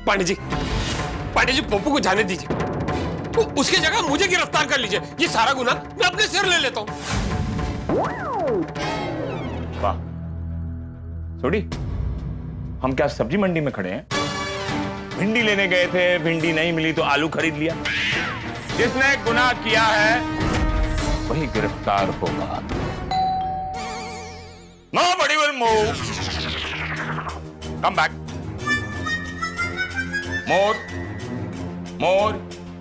पांडे जी पप्पू को जाने दीजिए, उसकी जगह मुझे गिरफ्तार कर लीजिए। ये सारा गुनाह मैं अपने सिर ले लेता हूं। वाह छोड़ी, हम क्या सब्जी मंडी में खड़े हैं? भिंडी लेने गए थे, भिंडी नहीं मिली तो आलू खरीद लिया। जिसने गुनाह किया है वही गिरफ्तार होगा। Nobody will move. Come back. More.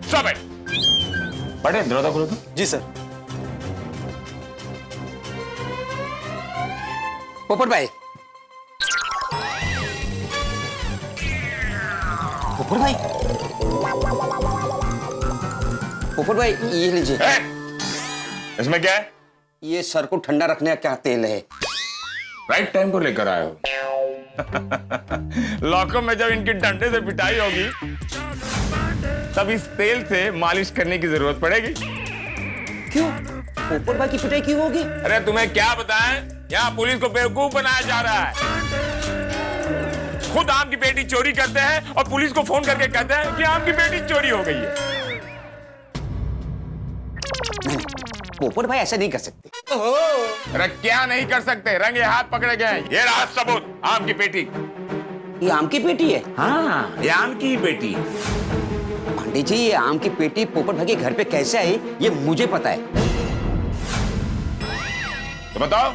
Stop it. पढ़े दरवाजा खोलो तो। जी सर। पोपट भाई, पोपट भाई, पोपट भाई ये लीजिए। इसमें क्या है? ये सर को ठंडा रखने का क्या तेल है? राइट टाइम को लेकर आए हो। लॉकअप में जब इनकी डंडे से पिटाई होगी तब इस तेल से मालिश करने की जरूरत पड़ेगी। क्यों? पोपट भाई की पिटाई क्यों होगी? अरे तुम्हें क्या बताएं, यहाँ पुलिस को बेवकूफ बनाया जा रहा है। खुद आम की पेटी चोरी करते हैं और पुलिस को फोन करके कहते हैं कि आम की पेटी चोरी हो गई है। नहीं, पोपट भाई ऐसा नहीं कर सकते। अरे क्या नहीं कर सकते? रंगे हाथ पकड़े गए। ये रहा सबूत, आम की पेटी। ये आम की पेटी है? हाँ, ये आम की पेटी है। पांडे जी, ये आम की पेटी पोपट भाई के घर पे कैसे आई ये मुझे पता है। तो बताओ।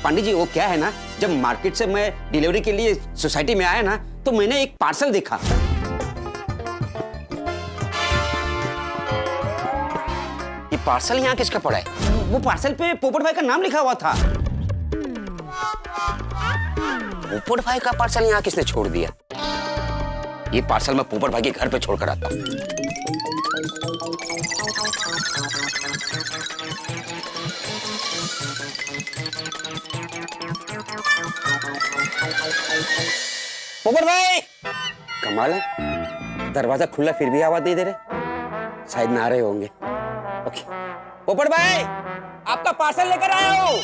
पांडे जी वो क्या है ना, जब मार्केट से मैं डिलीवरी के लिए सोसाइटी में आया ना तो मैंने एक पार्सल देखा। ये पार्सल यहाँ किसका पड़ा है? वो पार्सल पे पोपट भाई का नाम लिखा हुआ था। पोपट भाई का पार्सल यहाँ किसने छोड़ दिया? ये पार्सल मैं पोपट भाई के घर पे छोड़कर आता हूँ। पोपट भाई, कमाल है, दरवाजा खुला फिर भी आवाज नहीं दे रहे। शायद ना आ रहे होंगे। ओके, पोपट भाई आपका पार्सल लेकर आया हूं।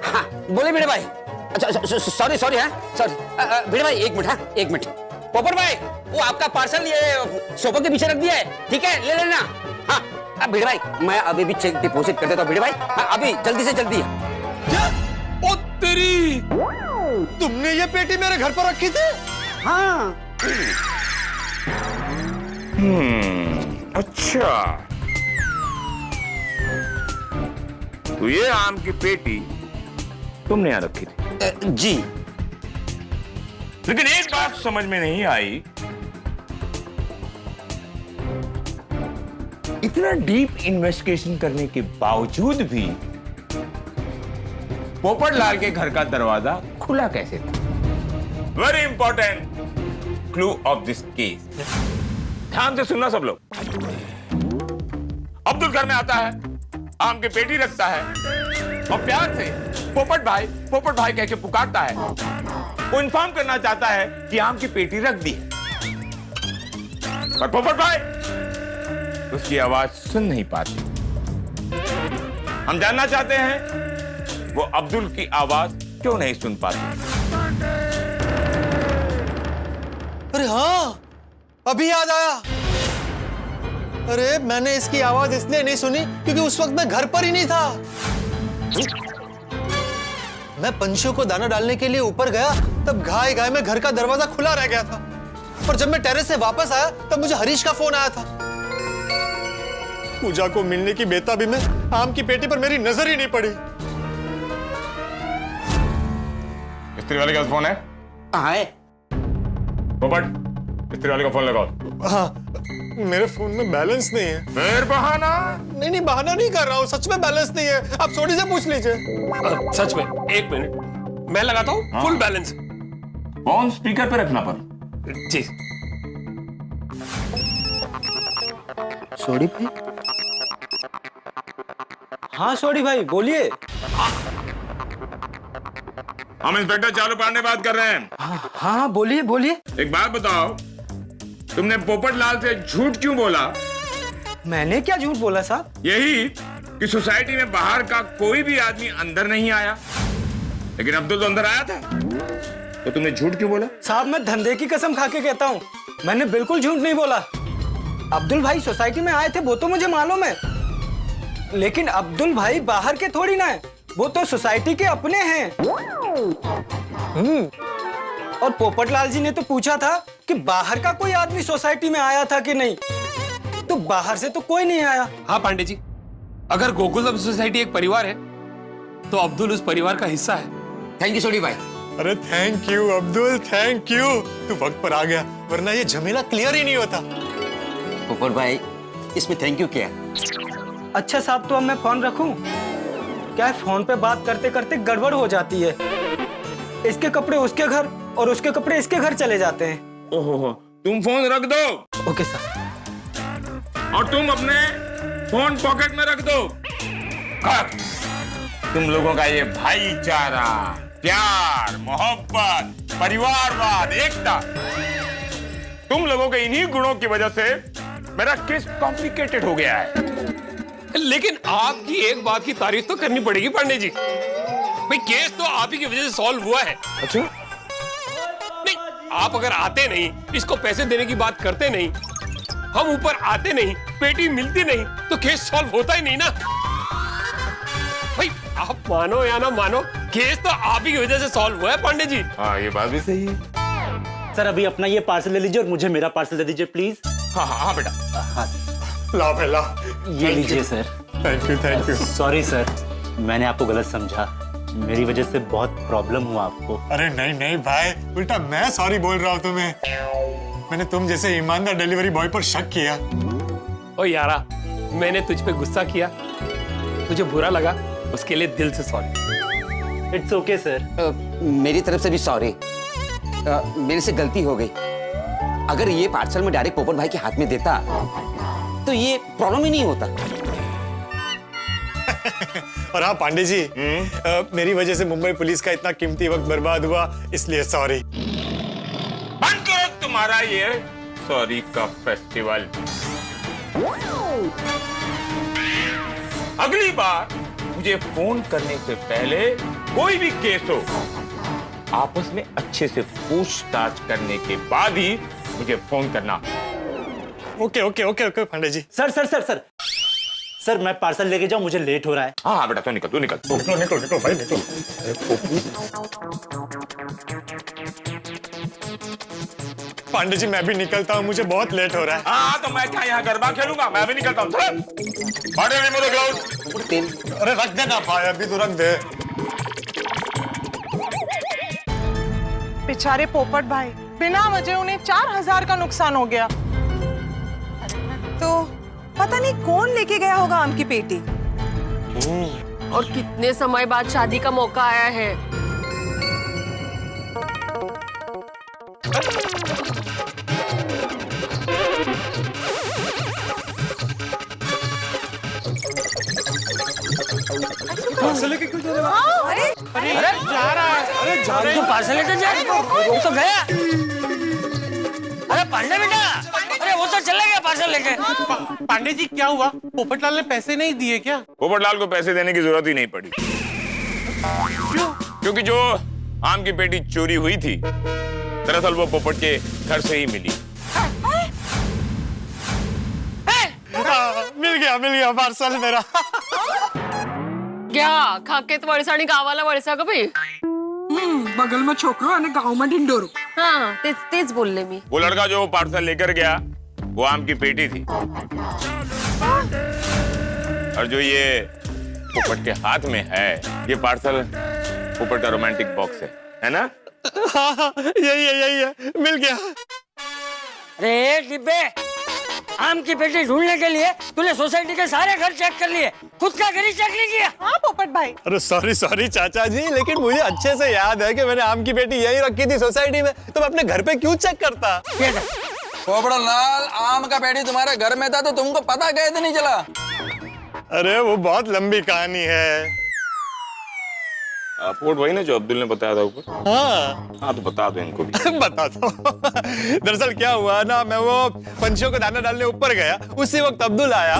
हाँ बोले भिड़े भाई। अच्छा सॉरी सॉरी, हाँ सॉरी भिड़े भाई, एक मिनट, हाँ एक मिनट। पोपट भाई वो आपका पार्सल ये सोफे के पीछे रख दिया है, ठीक है ले लेना। हाँ अब भिड़े भाई मैं अभी भी चेक डिपॉजिट कर देता हूँ भिड़े भाई। हाँ अभी जल्दी से जल्दी। क्या? ओ तेरी, तुमने ये पेटी मेरे घर पर रखी थी? हाँ। अच्छा, तो ये आम की पेटी तुमने यहाँ रखी थी? जी। लेकिन एक बात समझ में नहीं आई, इतना डीप इन्वेस्टिगेशन करने के बावजूद भी पोपट लाल के घर का दरवाजा खुला कैसे था? Very important clue of this case. ध्यान से सुनना सब लोग। अब्दुल घर में आता है, आम की पेटी रखता है और प्यार से पोपट भाई कह के पुकारता है। वो इन्फॉर्म करना चाहता है कि आम की पेटी रख दी है, पर पोपट भाई उसकी आवाज सुन नहीं पाते। हम जानना चाहते हैं वो अब्दुल की आवाज क्यों नहीं सुन पाते। अरे हाँ, अभी याद आया। अरे मैंने इसकी आवाज इसलिए नहीं सुनी क्योंकि उस वक्त मैं घर पर ही नहीं था। मैं पंछियों को दाना डालने के लिए ऊपर गया तब घाय घाय में घर का दरवाजा खुला रह गया था। और जब मैं टेरेस से वापस आया तब मुझे हरीश का फोन आया था। पूजा को मिलने की बेताबी में आम की पेटी पर मेरी नजर ही नहीं पड़ी। स्त्री वाले का फोन है? हाँ है। पोपट, स्त्री वाले का फोन लगाओ। हाँ, मेरे फोन में बैलेंस नहीं है। फिर बहाना? नहीं बहाना नहीं कर रहा हूँ, सच में बैलेंस नहीं है। आप सोनी से पूछ लीजिए। सच में, एक मिनट मैं लगाता हूँ। हाँ। Full balance. फोन स्पीकर पे रखना पर। जी। सोडी भाई? हाँ सोडी भाई बोलिए। हम इंस्पेक्टर चालू पांडे बात कर रहे हैं। हाँ बोलिए बोलिए। एक बात बताओ, तुमने पोपट लाल से झूठ क्यों बोला? मैंने क्या झूठ बोला साहब? यही कि सोसाइटी में बाहर का कोई भी आदमी अंदर नहीं आया, लेकिन अब्दुल तो अंदर आया था। तो तुमने झूठ क्यों बोला? साहब मैं धंधे की कसम खा के कहता हूँ, मैंने बिल्कुल झूठ नहीं बोला। अब्दुल भाई सोसाइटी में आए थे वो तो मुझे मालूम है, लेकिन अब्दुल भाई बाहर के थोड़ी ना है, वो तो सोसाइटी के अपने हैं। और पोपटलाल जी ने तो पूछा था कि बाहर का कोई आदमी सोसाइटी में आया था कि नहीं, तो बाहर से तो कोई नहीं आया। हाँ पांडे जी, अगर गोकुलम सोसाइटी एक परिवार है तो अब्दुल उस परिवार का हिस्सा है। थैंक यू सोनी भाई। अरे thank you Abdul, thank you, तू वक्त पर आ गया, वरना ये झमेला क्लियर ही नहीं होता। पोपट भाई, इसमें थैंक यू क्या? अच्छा साहब, तो अब मैं फोन रखूं? क्या है, फोन पे बात करते करते गड़बड़ हो जाती है, इसके कपड़े उसके घर और उसके कपड़े इसके घर चले जाते हैं। ओहो, तुम फोन रख दो। Okay sir. और तुम अपने फोन पॉकेट में रख दो। तुम लोगों का ये भाईचारा, प्यार, मोहब्बत, परिवारवाद, एकता, तुम लोगों के इन्हीं गुणों की वजह से मेरा केस कॉम्प्लिकेटेड हो गया है। लेकिन आपकी एक बात की तारीफ तो करनी पड़ेगी पांडे जी, भाई केस तो आप ही की वजह से सॉल्व हुआ है। अच्छा? नहीं, आप अगर आते नहीं, इसको पैसे देने की बात करते नहीं, हम ऊपर आते नहीं, पेटी मिलती नहीं, तो केस सॉल्व होता ही नहीं ना। भाई आप मानो या ना मानो, केस तो आप ही की वजह से सॉल्व हुआ है पांडे जी। हाँ, ये बात भी सही है। सर अभी अपना ये पार्सल ले लीजिए और मुझे मेरा पार्सल दे दीजिए प्लीज। हाँ हाँ हाँ बेटा। लाओ भाई लाओ, ये लीजिए sir. Thank you. Sorry sir, मैंने आपको गलत समझा, मेरी वजह से बहुत प्रॉब्लम हुआ आपको। अरे नहीं नहीं भाई, उल्टा मैं सॉरी बोल रहा हूँ तुम्हें, मैंने तुम जैसे ईमानदार डिलीवरी बॉय पर शक किया। ओ यारा, मैंने तुझ पे गुस्सा किया, तुझे बुरा लगा, उसके लिए दिल से सॉरी। It's okay sir. मेरी तरफ से भी सॉरी, मेरे से गलती हो गई। अगर ये पार्सल में डायरेक्ट पोपट भाई के हाथ में देता तो ये प्रॉब्लम ही नहीं होता। और हाँ पांडे जी, मेरी वजह से मुंबई पुलिस का इतना कीमती वक्त बर्बाद हुआ, इसलिए सॉरी। बंद करो तुम्हारा ये सॉरी का फेस्टिवल। अगली बार मुझे फोन करने से पहले कोई भी केस हो, आपस में अच्छे से पूछताछ करने के बाद ही मुझे फोन करना। Okay okay okay okay Pandey ji. Sir sir sir sir sir मैं पार्सल लेके जाऊं, मुझे लेट हो रहा है। हाँ हाँ बेटा, तो निकल, तू निकल। निकलो निकलो निकलो भाई निकलो। पांडे जी मैं भी निकलता हूँ, मुझे बहुत लेट हो रहा है। हाँ तो मैं क्या यहाँ गरबा खेलूंगा? मैं भी निकलता हूँ। ग्राउंड। अरे रख दे ना भाई, अभी तो रख दे। बेचारे पोपट भाई, बिना वजह उन्हें 4000 का नुकसान हो गया। तो पता नहीं कौन लेके गया होगा आम की पेटी। और कितने समय बाद शादी का मौका आया है। पार्सल लेके क्यों जा रहे हो? अरे जा रहा है। अरे जा रहे तो पार्सल लेकर जा, वो तो गया। अरे पांडे बेटा, अरे वो तो चला गया पार्सल लेके। पांडे जी क्या हुआ? पोपटलाल ने पैसे नहीं दिए क्या? पोपटलाल को पैसे देने की जरूरत ही नहीं पड़ी। क्योंकि जो आम की पेटी चोरी हुई थी, दरअसल वो पोपट के घर से ही मिली। मिल गया पार्सल मेरा। क्या खाके तो वळसाणी गावाला वळसा का भाई? बगल में छोकरो आणि गाव में ढिंडोरो। हाँ तेच बोलले मी। वो लड़का जो पार्सल लेकर गया वो आम की पेटी थी, और जो ये पोपट के हाथ में है ये पार्सल पोपट का रोमांटिक बॉक्स है ना? हाँ, यही है, मिल गया। अरे डिब्बे, आम की पेटी ढूंढने के लिए तूने सोसाइटी के सारे घर चेक कर लिए, खुद का घर ही चेक नहीं किया। हाँ पोपट भाई। अरे सॉरी सॉरी चाचा जी, लेकिन मुझे अच्छे से याद है कि मैंने आम की पेटी यही रखी थी सोसाइटी में, तो मैं अपने घर पे क्यों चेक करता? पोपटलाल, आम का पेटी तुम्हारे घर में था तो तुमको पता कैसे नहीं चला? अरे वो बहुत लंबी कहानी है। पोपट वही ना जो अब्दुल ने बताया था ऊपर? हाँ तो बता दो इनको भी। बताता हूँ। दरअसल क्या हुआ ना, मैं वो पंछियों को दाना डालने ऊपर गया, उसी वक्त अब्दुल आया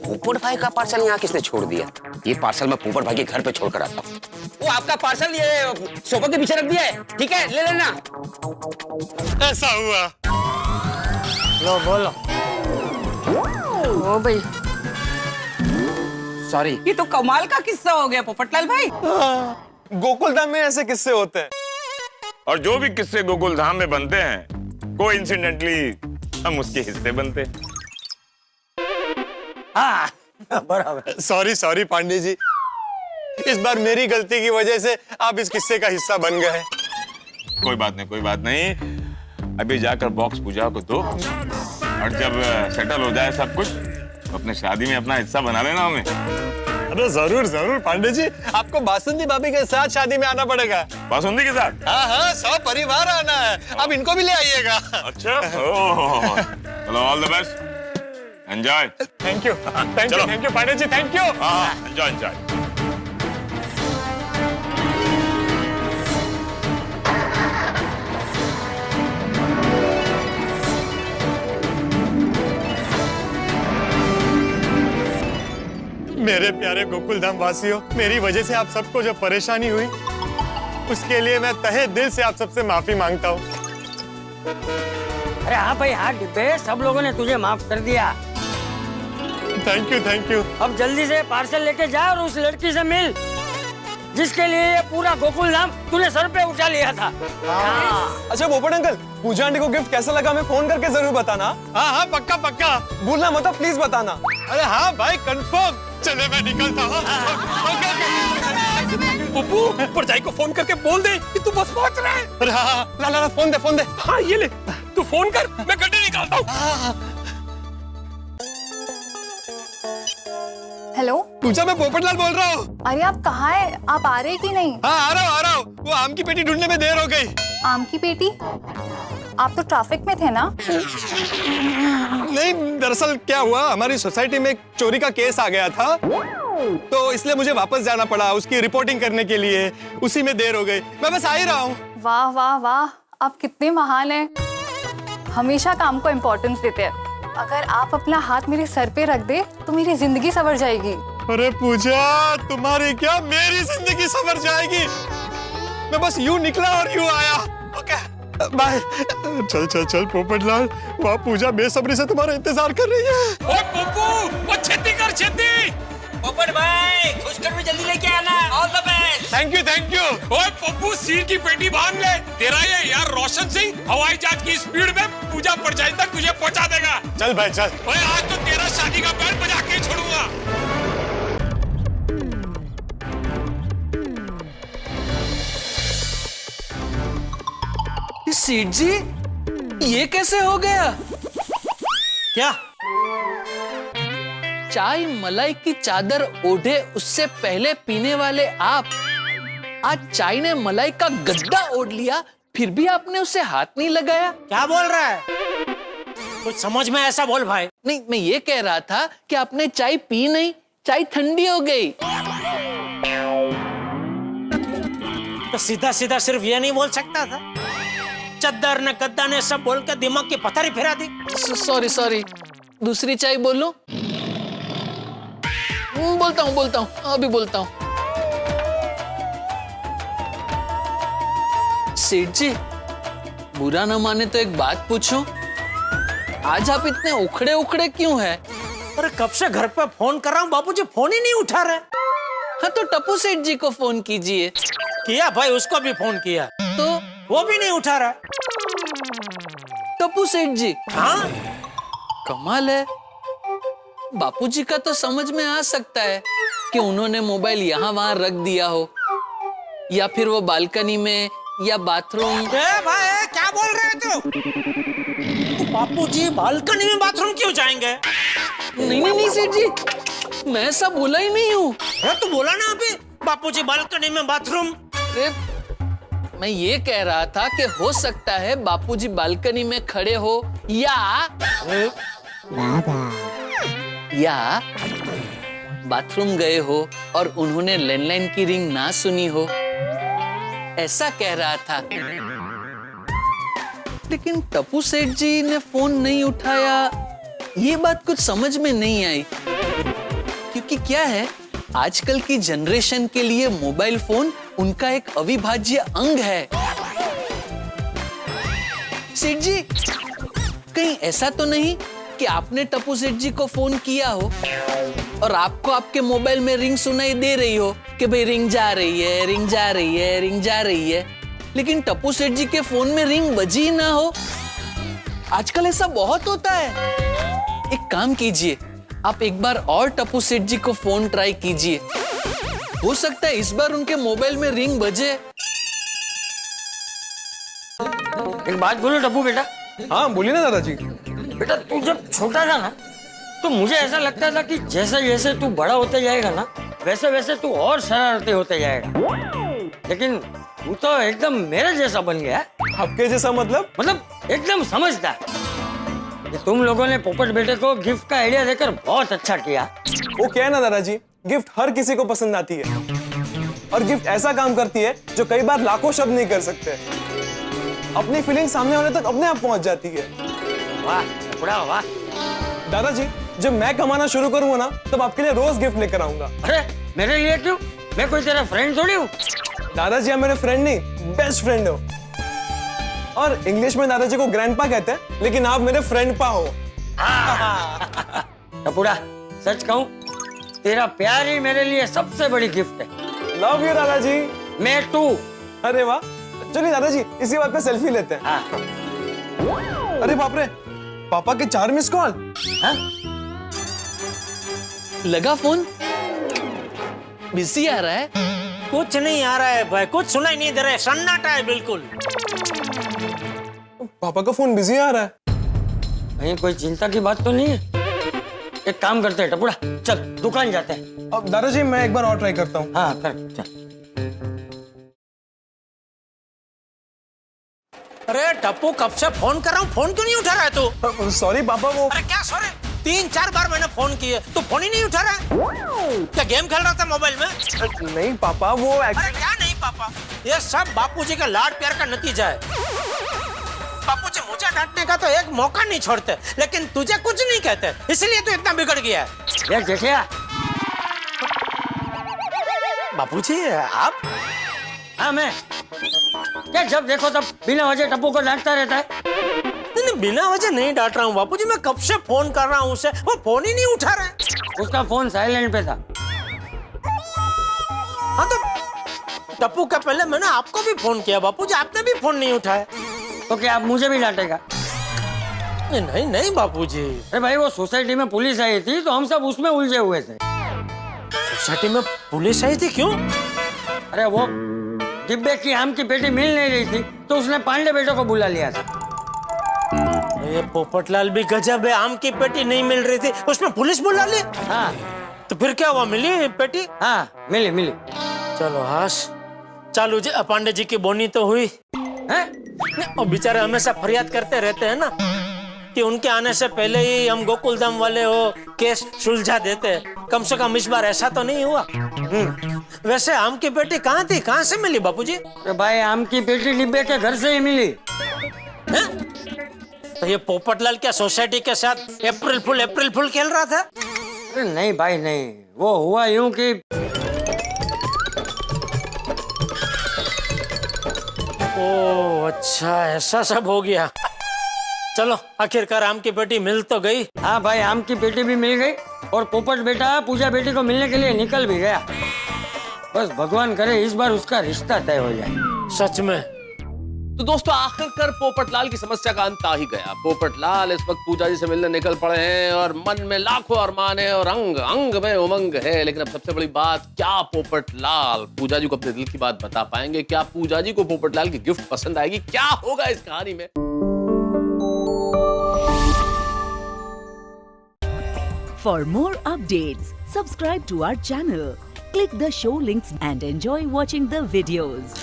पोपट भाई का पार्सल यहाँ किसने छोड़ दिया? ये पार्सल मैं पोपट भाई के घर पे छोड़ कर आता हूँ। वो आपका पार्सल ये सोफा के पीछे रख दिया है, ठीक है, ले लेना। ऐसा हुआ। लो बोलो। ओ भाई, सॉरी। ये तो कमाल का किस्सा हो गया पोपटलाल भाई। गोकुलधाम में ऐसे किस्से होते हैं। और जो भी किस्से गोकुल धाम में बनते हैं, कोइंसिडेंटली हम उसके हिस्से बनते हैं। हाँ बराबर। सॉरी पांडे जी, इस बार मेरी गलती की वजह से आप इस किस्से का हिस्सा बन गए। कोई बात नहीं। अभी जाकर बॉक्स पूजा को दो, और जब सेटल हो जाए सब कुछ तो अपने शादी में अपना हिस्सा बना लेना हमें। अरे जरूर पांडे जी, आपको बासुंदी भाभी के साथ शादी में आना पड़ेगा। बासुंदी के साथ? हाँ, सब परिवार आना है। अब इनको भी ले आइएगा। अच्छा। चलो, all the best, enjoy. Thank you Pandey ji, thank you. हाँ, एंजॉय। मेरे प्यारे गोकुलधाम वासियों, मेरी वजह से आप सबको जो परेशानी हुई, उसके लिए मैं तहे दिल से आप सबसे माफी मांगता हूँ। अरे हाँ भाई, हाँ डिब्बे, सब लोगों ने तुझे माफ कर दिया। Thank you. अब जल्दी से पार्सल लेके जा और उस लड़की से मिल जिसके लिए ये पूरा गोकुलधाम तूने सर पे उठा लिया था। अच्छा पोपट अंकल, पूजा आंटी को गिफ्ट कैसा लगा हमें फोन करके जरूर बताना। हाँ, पक्का भूलना मत, प्लीज बताना। अरे हाँ भाई, कंफर्म। चले मैं निकलता हूँ। पप्पू, परजाई को फोन करके बोल दे कि तू बस पहुंच रहा है। अरे हाँ, ला फोन दे। हाँ ये ले, तू फोन कर, मैं गड्ढे निकालता हूँ। हेलो पूजा, मैं पोपटलाल बोल रहा हूँ। अरे आप कहाँ हैं? आप आ रहे कि नहीं? हाँ, आ रहा हूँ। वो आम की पेटी ढूंढने में देर हो गई। आम की पेटी? आप तो ट्रैफिक में थे ना? नहीं, दरअसल क्या हुआ, हमारी सोसाइटी में एक चोरी का केस आ गया था, तो इसलिए मुझे वापस जाना पड़ा उसकी रिपोर्टिंग करने के लिए। उसी में देर हो गई, मैं बस आ ही रहा हूँ। वाह, आप कितने महान हैं। हमेशा काम को इम्पोर्टेंस देते हैं। अगर आप अपना हाथ मेरे सर पे रख दे तो मेरी जिंदगी संवर जाएगी। अरे पूजा, तुम्हारी क्या मेरी जिंदगी संवर जाएगी। मैं बस यूं निकला और यूं आया। Okay, bye. चल पोपटलाल, वहाँ पूजा बेसब्री से तुम्हारा इंतजार कर रही है। ओए पप्पू, वो छेती कर छेती। पोपट भाई, खुशखबरी जल्दी लेके आना। All the best. Thank you. ओए पप्पू, सिर की पेटी बांध ले। तेरा ये यार रोशन सिंह हवाई जहाज की स्पीड में पूजा परजाई तक तुझे पहुंचा देगा। चल भाई, चल। ओए आज तो तेरा शादी का बैंड बजा के छोड़ूंगा। सेठ जी, ये कैसे हो गया? क्या? चाय मलाई की चादर ओढ़े उससे पहले पीने वाले आप, आज चाय ने मलाई का गद्दा ओढ़ लिया, फिर भी आपने उसे हाथ नहीं लगाया। क्या बोल रहा है? कुछ समझ में ऐसा बोल भाई। नहीं, मैं ये कह रहा था कि आपने चाय पी नहीं, चाय ठंडी हो गई। तो सीधा सिर्फ ये नहीं बोल सकता था? चद्दर ने गद्दा ने सब बोल के दिमाग की पथरी फिरा दी। सॉरी, दूसरी चाय बोलूं? बोलता हूँ, अभी बोलता हूँ। सेठ जी, बुरा न माने तो एक बात पूछूं? आज आप इतने उखड़े क्यों हैं? अरे कब से घर पे फोन कर रहा हूँ, बाबूजी फोन ही नहीं उठा रहे। हाँ तो टप्पू सेठ जी को फोन कीजिए। किया भाई, उसको भी फोन किया तो वो भी नहीं उठा रहा। टप्पू सेठ जी? हाँ, कमाल है। बापूजी का तो समझ में आ सकता है कि उन्होंने मोबाइल यहाँ वहां रख दिया हो, या फिर वो बालकनी में या बाथरूम। भाई क्या बोल रहे हो तू? बापूजी बालकनी में बाथरूम क्यों जाएंगे? नहीं सेठ जी, मैं ऐसा बोला ही नहीं हूँ। तू बोला ना अभी, बापूजी बालकनी में बाथरूम। मैं ये कह रहा था कि हो सकता है बापूजी बालकनी में खड़े हो या बाथरूम गए हो और उन्होंने लैंडलाइन की रिंग ना सुनी हो, ऐसा कह रहा था। लेकिन टप्पू सेठ जी ने फोन नहीं उठाया, ये बात कुछ समझ में नहीं आई, क्योंकि क्या है, आजकल की जनरेशन के लिए मोबाइल फोन उनका एक अविभाज्य अंग है। सेठ जी, कहीं ऐसा तो नहीं कि आपने टप्पू सेठ जी को फोन किया हो और आपको आपके मोबाइल में रिंग सुनाई दे रही हो कि भाई रिंग जा रही है, रिंग जा रही है, रिंग जा रही है, लेकिन टप्पू सेठ जी के फोन में रिंग बजी ही ना हो? आजकल ऐसा बहुत होता है। एक काम कीजिए, आप एक बार और टप्पू सेठ जी को फोन ट्राई कीजिए, हो सकता है इस बार उनके मोबाइल में रिंग बजे। एक बात बोलो टप्पू बेटा। हाँ बोलिए ना दादाजी। बेटा तू जब छोटा था ना, तो मुझे ऐसा लगता था कि जैसे जैसे तू बड़ा होते जाएगा ना, वैसे वैसे तू और शरारती होते जाएगा, लेकिन तू तो एकदम मेरे जैसा बन गया। आपके जैसा मतलब एकदम समझदार। ये तुम लोगों ने पोपट बेटे को गिफ्ट का आइडिया देकर बहुत अच्छा किया। वो क्या है ना दादाजी, गिफ्ट हर किसी को पसंद आती है, और गिफ्ट ऐसा काम करती है जो कई बार लाखों शब्द नहीं कर सकते। अपनी फीलिंग सामने वाले तक अपने आप पहुंच जाती है। वाह बड़ा वाह। दादाजी, जब मैं कमाना शुरू करूंगा ना, तब आपके लिए रोज गिफ्ट लेकर आऊंगा। अरे मेरे लिए क्यों? मैं कोई तेरा फ्रेंड थोड़ी हूँ। दादाजी आप मेरे फ्रेंड नहीं, बेस्ट फ्रेंड हो। और इंग्लिश में दादाजी को ग्रैंडपा कहते हैं, लेकिन आप मेरे फ्रेंड पा हो। टपुड़ा, सच कहूं, तेरा प्यार ही मेरे लिए सबसे बड़ी गिफ्ट है। लव यू दादाजी। मैं टू। अरे वाह, चलिए दादाजी इसी बात पे सेल्फी लेते हैं। हाँ। अरे बाप रे, पापा के 4 मिस कॉल। लगा फोन? बिजी आ रहा है? कुछ नहीं आ रहा है भाई, कुछ सुनाई नहीं दे रहा है, सन्नाटा है बिल्कुल। पापा का फोन बिजी आ रहा है। कहीं कोई चिंता की बात तो नहीं है? एक काम करते हैं टपुड़ा, चल दुकान जाते हैं। अब दादाजी मैं एक बार और ट्राई करता हूँ। हाँ कर चल। अरे टप्पू, कब से फोन कर रहा हूँ, फोन क्यों नहीं उठा रहा है तू? सॉरी पापा, वो अरे क्या सॉरी? 3-4 बार मैंने फोन किए, तू फोन ही नहीं उठा रहा है। क्या गेम खेल रहा था मोबाइल में? नहीं पापा, वो अरे क्या नहीं पापा, ये सब बापूजी का लाड प्यार का नतीजा है। बापूजी मुझे डांटने का तो एक मौका नहीं छोड़ते, लेकिन तुझे कुछ नहीं कहते, इसलिए तू इतना बिगड़ गया है। ये जेठिया। बापूजी आप? हाँ मैं। क्या जब देखो तब बिना वजह टप्पू को डांटता रहता है? नहीं, बिना वजह नहीं डांट रहा हूँ बापूजी, मैं कब से फोन कर रहा हूँ उसे, वो फोन ही नहीं उठा रहा है। उसका फोन साइलेंट पे था। हाँ तो टप्पू का पहले मैंने आपको भी फोन किया बापूजी, आपने भी फोन नहीं उठाया, तो क्या आप मुझे भी डांटेगा? नहीं नहीं बापूजी। अरे भाई वो सोसाइटी में पुलिस आई थी तो हम सब उसमें उलझे हुए थे। सोसाइटी में पुलिस आई थी क्यों? अरे वो डिब्बे की आम की पेटी मिल नहीं रही थी तो उसने पांडे बेटों को बुला लिया था। ये पोपटलाल भी गजब है, आम की पेटी नहीं मिल रही थी, उसमें पुलिस बुला ली। हाँ तो फिर क्या हुआ, मिली पेटी? हाँ मिली मिली। चलो हाश, चालू जी पांडे जी की बोनी तो हुई है। और बेचारे हमेशा फरियाद करते रहते हैं ना कि उनके आने से पहले ही हम गोकुलधाम वाले हो केस सुलझा देते, कम से कम इस बार ऐसा तो नहीं हुआ। वैसे आम की पेटी कहाँ थी, कहाँ से मिली बापूजी? तो भाई आम की पेटी डिब्बे के घर से ही मिली है? तो ये पोपटलाल क्या सोसाइटी के साथ अप्रैल फुल खेल रहा था? नहीं भाई नहीं, वो हुआ यूं कि ओ अच्छा ऐसा सब हो गया। चलो आखिरकार आम की पेटी मिल तो गई। हाँ भाई आम की पेटी भी मिल गई और पोपट बेटा पूजा बेटी को मिलने के लिए निकल भी गया। बस भगवान करे इस बार उसका रिश्ता तय हो जाए। सच में। तो दोस्तों आखिरकार पोपटलाल की समस्या का अंत आ ही गया। पोपटलाल इस वक्त पूजा जी से मिलने निकल पड़े हैं और मन में लाखों अरमान है और अंग अंग में उमंग है। लेकिन अब सबसे बड़ी बात, क्या पोपटलाल पूजा जी को अपने दिल की बात बता पाएंगे? क्या पूजा जी को पोपटलाल की गिफ्ट पसंद आएगी? क्या होगा इस कहानी में? For more updates, subscribe to our channel, click the show links and enjoy watching the videos.